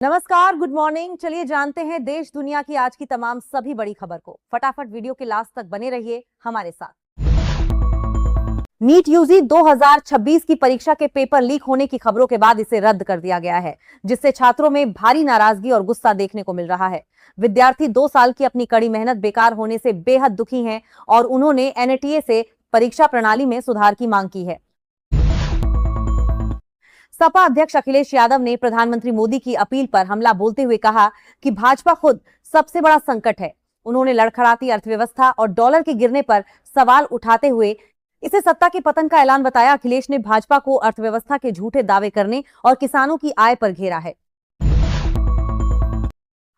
नमस्कार, good morning. चलिए जानते हैं देश दुनिया की आज की तमाम सभी बड़ी खबर को। फटाफट वीडियो के लास्ट तक बने रहिए हमारे साथ। नीट यूजी 2026 की परीक्षा के पेपर लीक होने की खबरों के बाद इसे रद्द कर दिया गया है, जिससे छात्रों में भारी नाराजगी और गुस्सा देखने को मिल रहा है। विद्यार्थी 2 साल की अपनी कड़ी मेहनत बेकार होने से बेहद दुखी हैं और उन्होंने एनटीए से परीक्षा प्रणाली में सुधार की मांग की है। सपा अध्यक्ष अखिलेश यादव ने प्रधानमंत्री मोदी की अपील पर हमला बोलते हुए कहा कि भाजपा खुद सबसे बड़ा संकट है। उन्होंने लड़खड़ाती अर्थव्यवस्था और डॉलर के गिरने पर सवाल उठाते हुए इसे सत्ता के पतन का ऐलान बताया। अखिलेश ने भाजपा को अर्थव्यवस्था के झूठे दावे करने और किसानों की आय पर घेरा है।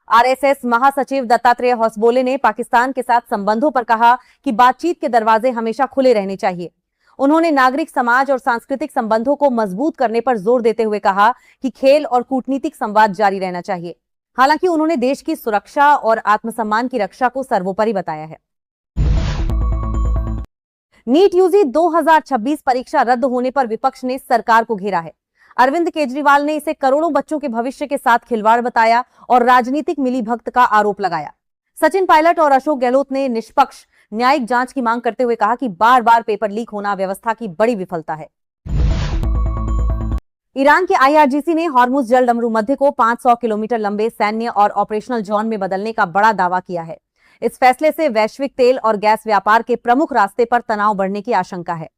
आरएसएस महासचिव दत्तात्रेय होसबोले ने पाकिस्तान के साथ संबंधों पर कहा कि बातचीत के दरवाजे हमेशा खुले रहने चाहिए। उन्होंने नागरिक समाज और सांस्कृतिक संबंधों को मजबूत करने पर जोर देते हुए कहा कि खेल और कूटनीतिक संवाद जारी रहना चाहिए। हालांकि उन्होंने देश की सुरक्षा और आत्मसम्मान की रक्षा को सर्वोपरि बताया है। नीट यूजी 2026 परीक्षा रद्द होने पर विपक्ष ने सरकार को घेरा है। अरविंद केजरीवाल ने इसे करोड़ों बच्चों के भविष्य के साथ खिलवाड़ बताया और राजनीतिक मिलीभगत का आरोप लगाया। सचिन पायलट और अशोक गहलोत ने निष्पक्ष न्यायिक जांच की मांग करते हुए कहा कि बार बार पेपर लीक होना व्यवस्था की बड़ी विफलता है। ईरान के आईआरजीसी ने हॉर्मुज जलडमरू मध्य को 500 किलोमीटर लंबे सैन्य और ऑपरेशनल जोन में बदलने का बड़ा दावा किया है। इस फैसले से वैश्विक तेल और गैस व्यापार के प्रमुख रास्ते पर तनाव बढ़ने की आशंका है।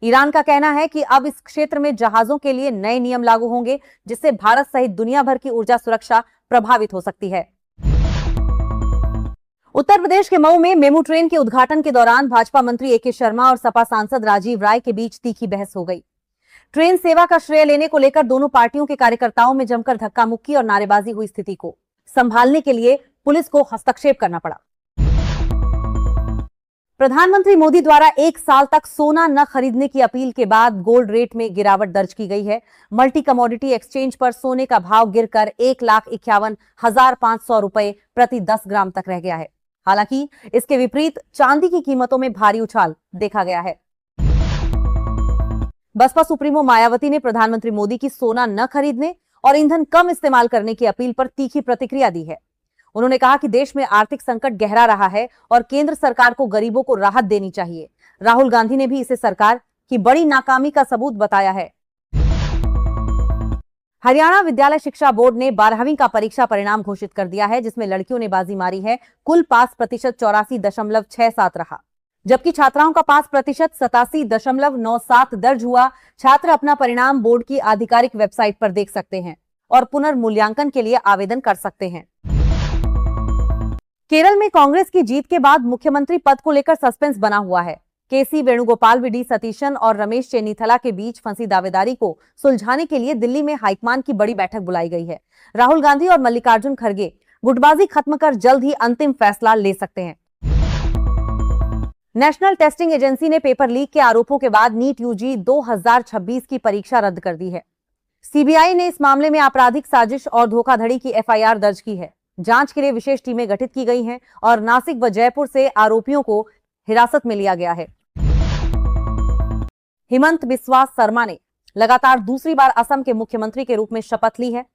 ईरान का कहना है कि अब इस क्षेत्र में जहाजों के लिए नए नियम लागू होंगे, जिससे भारत सहित दुनिया भर की ऊर्जा सुरक्षा प्रभावित हो सकती है। उत्तर प्रदेश के मऊ में मेमू ट्रेन के उद्घाटन के दौरान भाजपा मंत्री एके शर्मा और सपा सांसद राजीव राय के बीच तीखी बहस हो गई। ट्रेन सेवा का श्रेय लेने को लेकर दोनों पार्टियों के कार्यकर्ताओं में जमकर धक्का मुक्की और नारेबाजी हुई। स्थिति को संभालने के लिए पुलिस को हस्तक्षेप करना पड़ा। प्रधानमंत्री मोदी द्वारा 1 साल तक सोना न खरीदने की अपील के बाद गोल्ड रेट में गिरावट दर्ज की गई है। मल्टी कमोडिटी एक्सचेंज पर सोने का भाव गिरकर 1,51,500 रुपए प्रति 10 ग्राम तक रह गया है। हालांकि इसके विपरीत चांदी की कीमतों में भारी उछाल देखा गया है। बसपा सुप्रीमो मायावती ने प्रधानमंत्री मोदी की सोना न खरीदने और ईंधन कम इस्तेमाल करने की अपील पर तीखी प्रतिक्रिया दी है। उन्होंने कहा कि देश में आर्थिक संकट गहरा रहा है और केंद्र सरकार को गरीबों को राहत देनी चाहिए। राहुल गांधी ने भी इसे सरकार की बड़ी नाकामी का सबूत बताया है। हरियाणा विद्यालय शिक्षा बोर्ड ने 12वीं का परीक्षा परिणाम घोषित कर दिया है, जिसमें लड़कियों ने बाजी मारी है। कुल पास प्रतिशत 84.67 रहा, जबकि छात्राओं का पास प्रतिशत 87.97 दर्ज हुआ। छात्र अपना परिणाम बोर्ड की आधिकारिक वेबसाइट पर देख सकते हैं और पुनर्मूल्यांकन के लिए आवेदन कर सकते हैं। केरल में कांग्रेस की जीत के बाद मुख्यमंत्री पद को लेकर सस्पेंस बना हुआ है। केसी वेणुगोपाल, वी डी सतीशन और रमेश चेन्नीथला के बीच फंसी दावेदारी को सुलझाने के लिए दिल्ली में हाईकमान की बड़ी बैठक बुलाई गई है। राहुल गांधी और मल्लिकार्जुन खड़गे गुटबाजी खत्म कर जल्द ही अंतिम फैसला ले सकते हैं। नेशनल टेस्टिंग एजेंसी ने पेपर लीक के आरोपों के बाद नीट यूजी 2026 की परीक्षा रद्द कर दी है। सीबीआई ने इस मामले में आपराधिक साजिश और धोखाधड़ी की एफआईआर दर्ज की है। जांच के लिए विशेष टीमें गठित की गई हैं और नासिक व जयपुर से आरोपियों को हिरासत में लिया गया है। हिमंत बिस्वा शर्मा ने लगातार दूसरी बार असम के मुख्यमंत्री के रूप में शपथ ली है।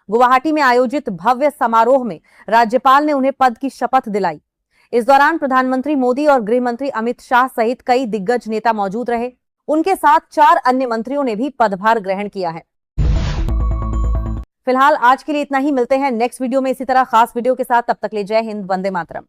गुवाहाटी में आयोजित भव्य समारोह में राज्यपाल ने उन्हें पद की शपथ दिलाई। इस दौरान प्रधानमंत्री मोदी और गृह मंत्री अमित शाह सहित कई दिग्गज नेता मौजूद रहे। उनके साथ 4 अन्य मंत्रियों ने भी पदभार ग्रहण किया है। फिलहाल आज के लिए इतना ही। मिलते हैं नेक्स्ट वीडियो में इसी तरह खास वीडियो के साथ। तब तक ले जय हिंद, वंदे मातरम।